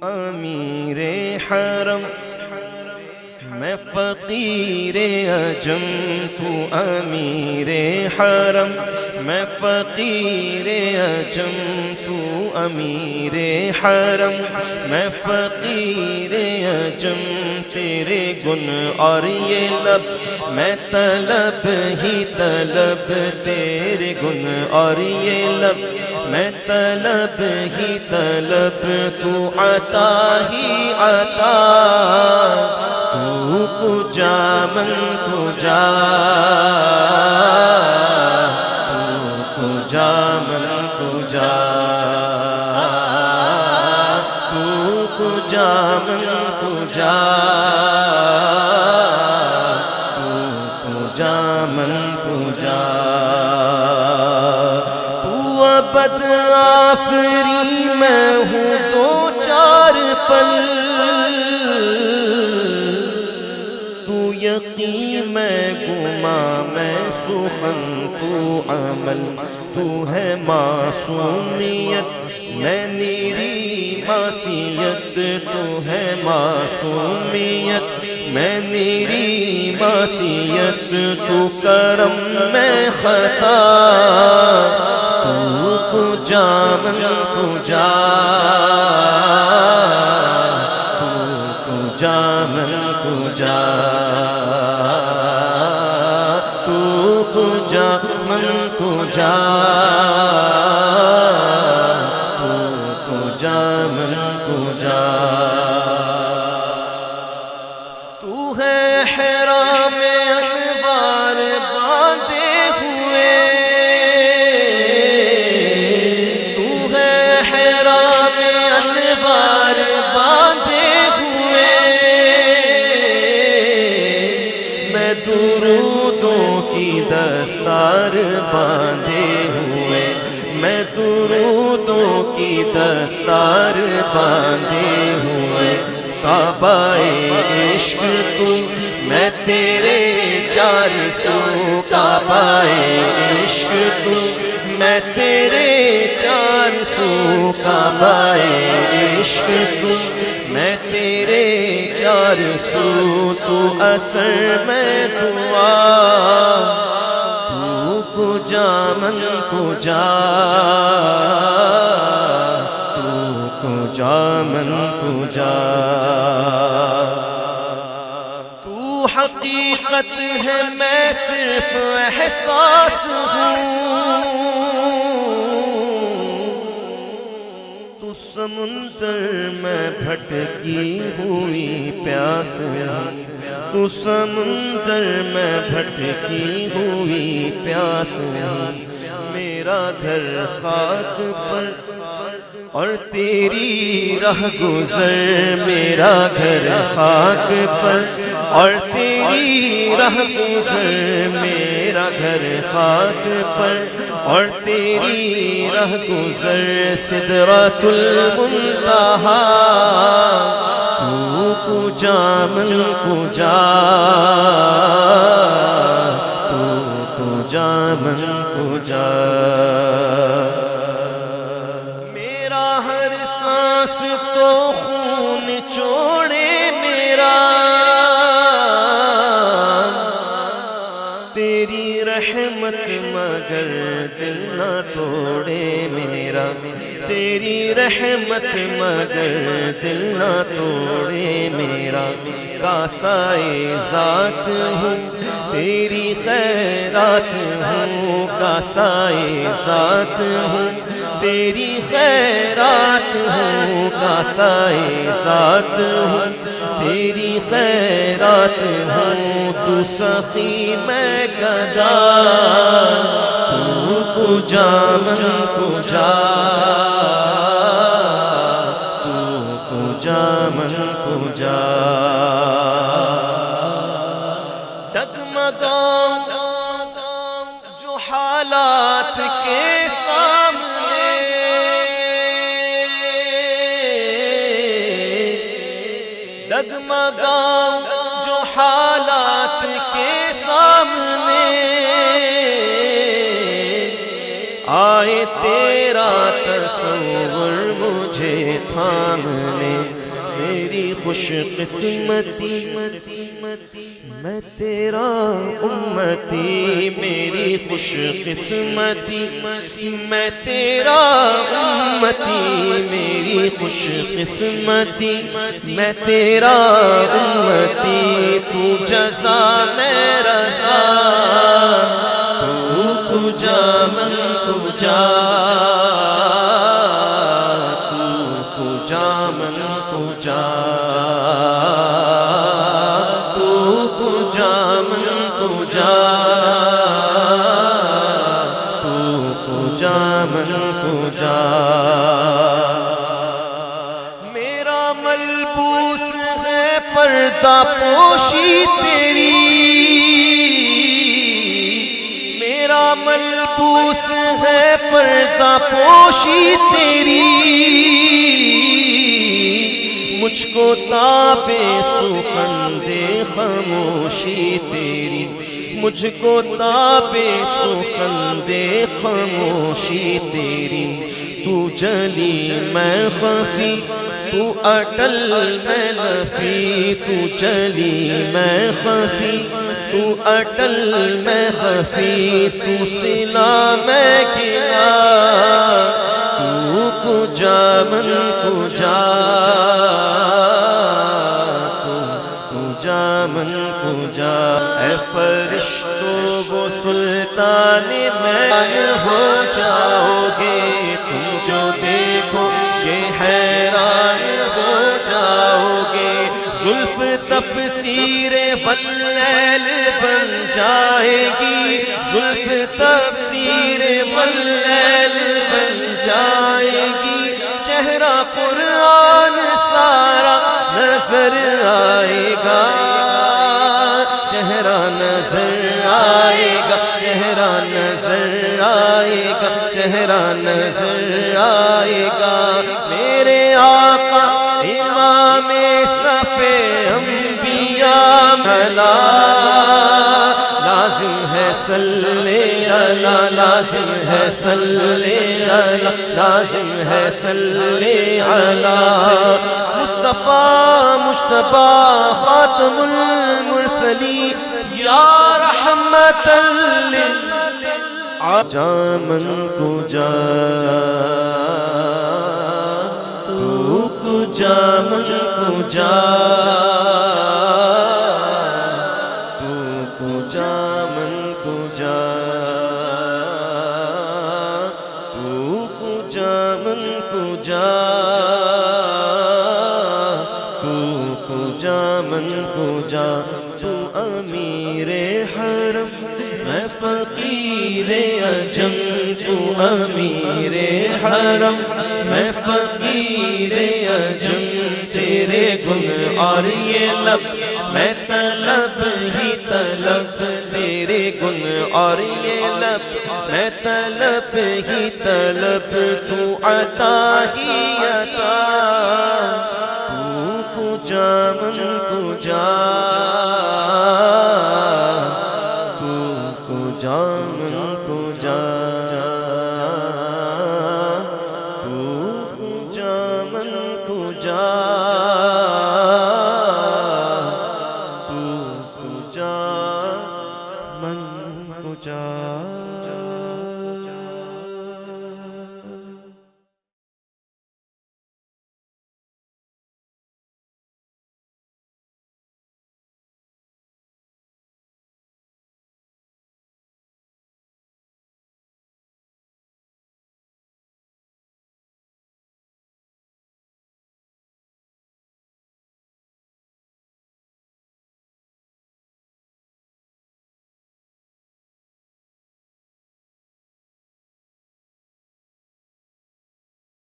امیر حرم میں فقیر عجم، تو امیر حرم میں فقیر عجم، تو امیر حرم میں فقیر عجم، تیرے گن اور یہ لب میں طلب ہی طلب، تیرے گن اور یہ لب میں طلب ہی طلب، تو عطا ہی عطا، تو کجا من کجا، تو کجا من کجا، تو کجا من کجا، تو کجا من کجا، تو ابد آفری میں ہوں دو چار پل، یقین میں گما میں سخن، تو عمل تو ہے معصومیت میں نیری معصیت، تو ہے معصومیت میں نیری معصیت، تو کرم میں خطا، تو کجا من کجا، تو کجا من کجا، تو کجا من کجا، تو کجا من کجا، تو ہے حرام انوار باندھے ہوئے، تو ہے حرام انوار باندھے ہوئے، میں درودوں کی دستار باندھے ہوئے، میں درودوں کی دستار باندھے ہوئے، کعبہ عشق تو میں تیرے چار سو، کعبہ عشق تو میں تیرے چار سو، کعبہ عشق تو میں تیرے چار سو، تو اثر میں دعا، تو کجا من کجا، تو کجا من کجا، تو حقیقت ہے میں صرف احساس ہوں، تو سمندر میں بھٹکی ہوئی پیاس ہے، تو سمندر میں بھٹکی ہوئی پیاس ہے، میرا گھر خاک پر اور تیری رہ گزر، میرا گھر خاک پر اور تیری رہ گزر، میرا گھر خاک پر اور تیری رہ گزر، سدرۃ المنتہا، تو کجا من کجا، تو کجا من کجا، میرا ہر سانس تو خون چوڑے میرا، تیری رحمت مگر دل نہ توڑے میرا، تیری رحمت مگر دل نہ توڑے میرا، کاسائے ذات ہوں تیری خیرات ہوں، کاسائے ذات ہوں تیری خیرات ہوں، کاسائے ذات ہوں تیری خیرات ہوں، تو سخی میں گدا، تو کجا من کجا، تو کجا من کجا، ڈگمگاؤں جو حالات کے سامنے، ڈگمگاؤں جو حالات کے سامنے، آئے تیرا تصور مجھے مجھے تھامنے میری خوش قسمتی میں تیرا امتی میری خوش قسمتی میں تیرا امتی میری خوش قسمتی میں تیرا امتی تو جزا میں رضا تو کجا من کجا تو کجا من کجا تو کجا من کجا تو کجا من کجا میرا ملبوس ہے پردہ پوشی تیری میرا ملبوس ہے پردہ پوشی تیری مجھ کو تابے سخن دے خاموشی تیری مجھ کو تابے سخن دے خاموشی تیری تو جلی میں خفی تو اٹل میں لفی تو جلی میں خفی تو اٹل میں خفی تو سلا میں گلا تو کجا من کجا تو کجا من کجا اے فرشتوں وہ سلطان میں ہو جاؤ گے تم جو دیکھو یہ حیران ہو جاؤ گے زلف تفسیر واللیل بن جائے گی زلف تفسیر واللیل بن جائے گی چہرہ قرآن سارا نظر آئے گا چہرہ نظر آئے گا چہرہ نظر آئے گا چہرہ نظر آئے گا میرے آقا امام صف انبیاء ملا لازم ہے صلی اللہ لازم ہے صلی اللہ لازم ہے صلی اللہ مصطفیٰ مجتبی خاتم المرسلین یا رحمت جا من کجا تو کجا من کجا تو کجا من کجا تو کجا من کجا تو کجا من کجا تو امیر حرم میں فقیر عجم تو امیر حرم میں فقیر عجم تیرے گن اور یہ لب میں طلب ہی طلب تیرے گن اور یہ لب میں طلب ہی طلب تو عطا ہی عطا تو کجا من کجا تو کجا من کجا تو کجا من کجا